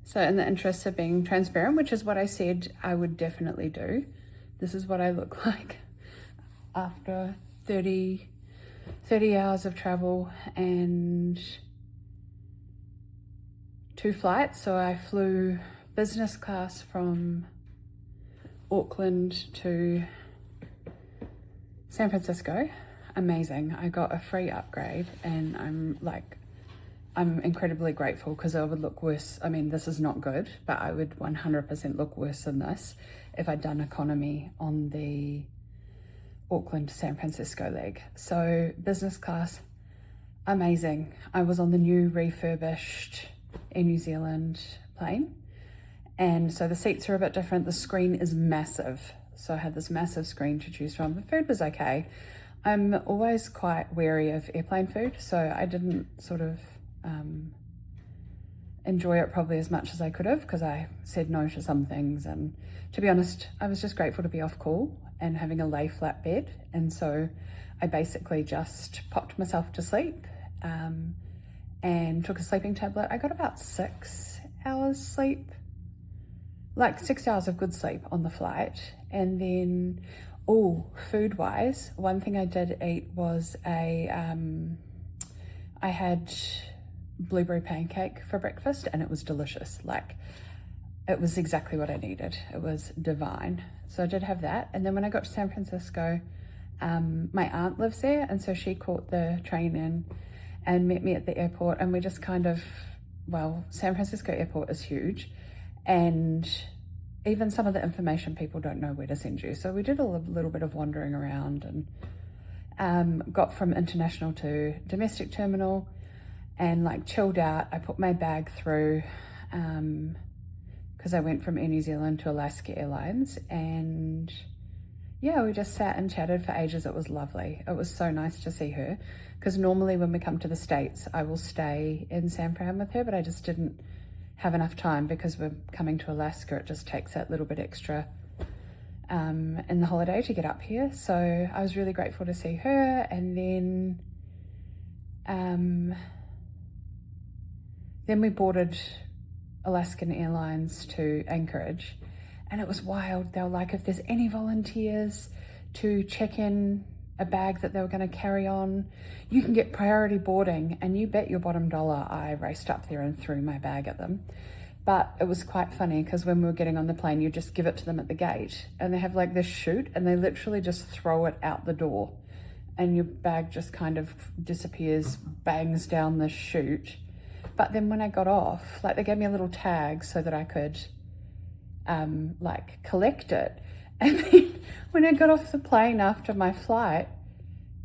So in the interest of being transparent, which is what I said I would definitely do, this is what I look like after 30 hours of travel and 2 flights. So I flew business class from Auckland to San Francisco. Amazing. I got a free upgrade and I'm incredibly grateful because I would look worse. I mean, this is not good, but I would 100% look worse than this if I'd done economy on the Auckland to San Francisco leg. So business class, amazing. I was on the new refurbished Air New Zealand plane. And so the seats are a bit different. The screen is massive. So I had this massive screen to choose from. The food was okay. I'm always quite wary of airplane food, so I didn't sort of enjoy it probably as much as I could have because I said no to some things. And to be honest, I was just grateful to be off call and having a lay flat bed. And so I basically just popped myself to sleep and took a sleeping tablet. I got about 6 hours sleep, like 6 hours of good sleep on the flight. And then, food wise, one thing I did eat was I had blueberry pancake for breakfast and it was delicious. Like, it was exactly what I needed. It was divine. So I did have that. And then when I got to San Francisco, my aunt lives there, and so she caught the train in and met me at the airport, and we just kind of, San Francisco airport is huge, and even some of the information people don't know where to send you. So we did a little bit of wandering around and got from international to domestic terminal and like chilled out. I put my bag through because I went from Air New Zealand to Alaska Airlines, and yeah, we just sat and chatted for ages. It was lovely. It was so nice to see her because normally when we come to the States, I will stay in San Fran with her, but I just didn't have enough time because we're coming to Alaska. It just takes that little bit extra in the holiday to get up here. So I was really grateful to see her. And then we boarded Alaskan Airlines to Anchorage, and it was wild. They were like, if there's any volunteers to check in a bag that they were going to carry on, you can get priority boarding. And you bet your bottom dollar I raced up there and threw my bag at them. But it was quite funny because when we were getting on the plane, you just give it to them at the gate, and they have like this chute and they literally just throw it out the door, and your bag just kind of disappears, bangs down the chute. But then when I got off, like, they gave me a little tag so that I could like collect it. And then when I got off the plane after my flight,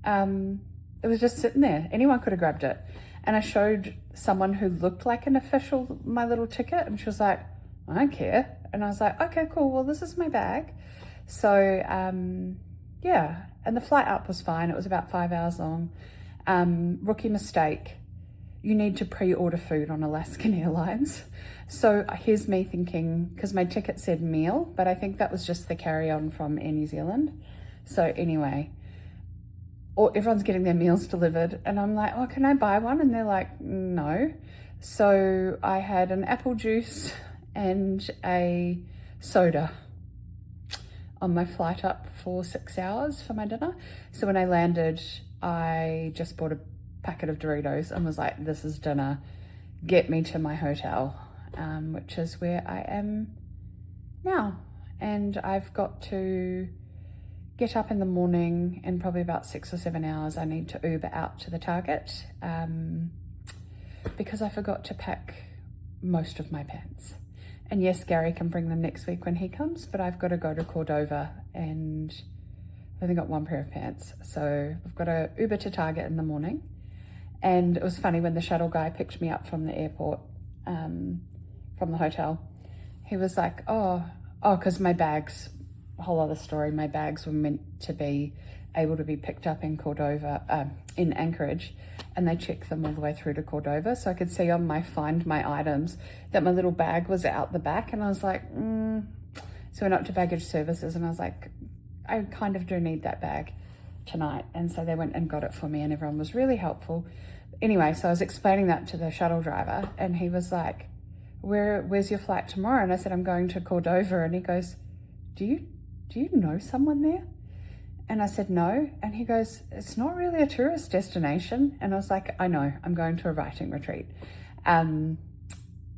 it was just sitting there. Anyone could have grabbed it. And I showed someone who looked like an official my little ticket, and she was like, I don't care. And I was like, okay, cool. Well, this is my bag. So yeah, and the flight up was fine. It was about 5 hours long. Rookie mistake. You need to pre-order food on Alaskan Airlines. So here's me thinking, because my ticket said meal, but I think that was just the carry-on from Air New Zealand. So anyway, everyone's getting their meals delivered, and I'm like, oh, can I buy one? And they're like, no. So I had an apple juice and a soda on my flight up for 6 hours for my dinner. So when I landed, I just bought a packet of Doritos and was like, this is dinner, get me to my hotel, which is where I am now. And I've got to get up in the morning in probably about 6 or 7 hours. I need to Uber out to the Target because I forgot to pack most of my pants. And yes, Gary can bring them next week when he comes, but I've got to go to Cordova and I've only got one pair of pants. So I've got to Uber to Target in the morning. And it was funny when the shuttle guy picked me up from the airport, from the hotel. He was like, because my bags, a whole other story, my bags were meant to be able to be picked up in Cordova, in Anchorage, and they checked them all the way through to Cordova. So I could see on my Find My Items that my little bag was out the back, and I was like, So I went up to baggage services and I was like, I kind of do need that bag tonight. And so they went and got it for me, and everyone was really helpful. Anyway, so I was explaining that to the shuttle driver, and he was like, where's your flight tomorrow? And I said, I'm going to Cordova. And he goes, do you know someone there? And I said, no. And he goes, it's not really a tourist destination. And I was like, I know, I'm going to a writing retreat.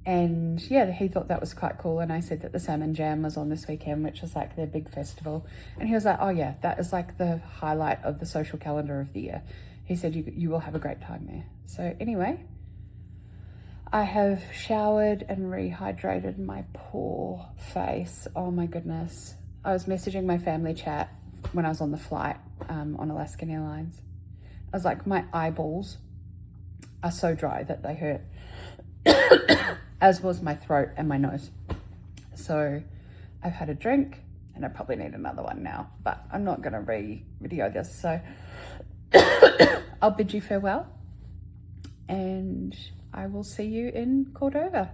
And yeah, he thought that was quite cool. And I said that the Salmon Jam was on this weekend, which is like their big festival. And he was like, oh yeah, that is like the highlight of the social calendar of the year. He said, you will have a great time there. So anyway, I have showered and rehydrated my poor face. Oh my goodness. I was messaging my family chat when I was on the flight on Alaskan Airlines. I was like, my eyeballs are so dry that they hurt. As was my throat and my nose. So I've had a drink and I probably need another one now, but I'm not going to re-video this. So I'll bid you farewell and I will see you in Cordova.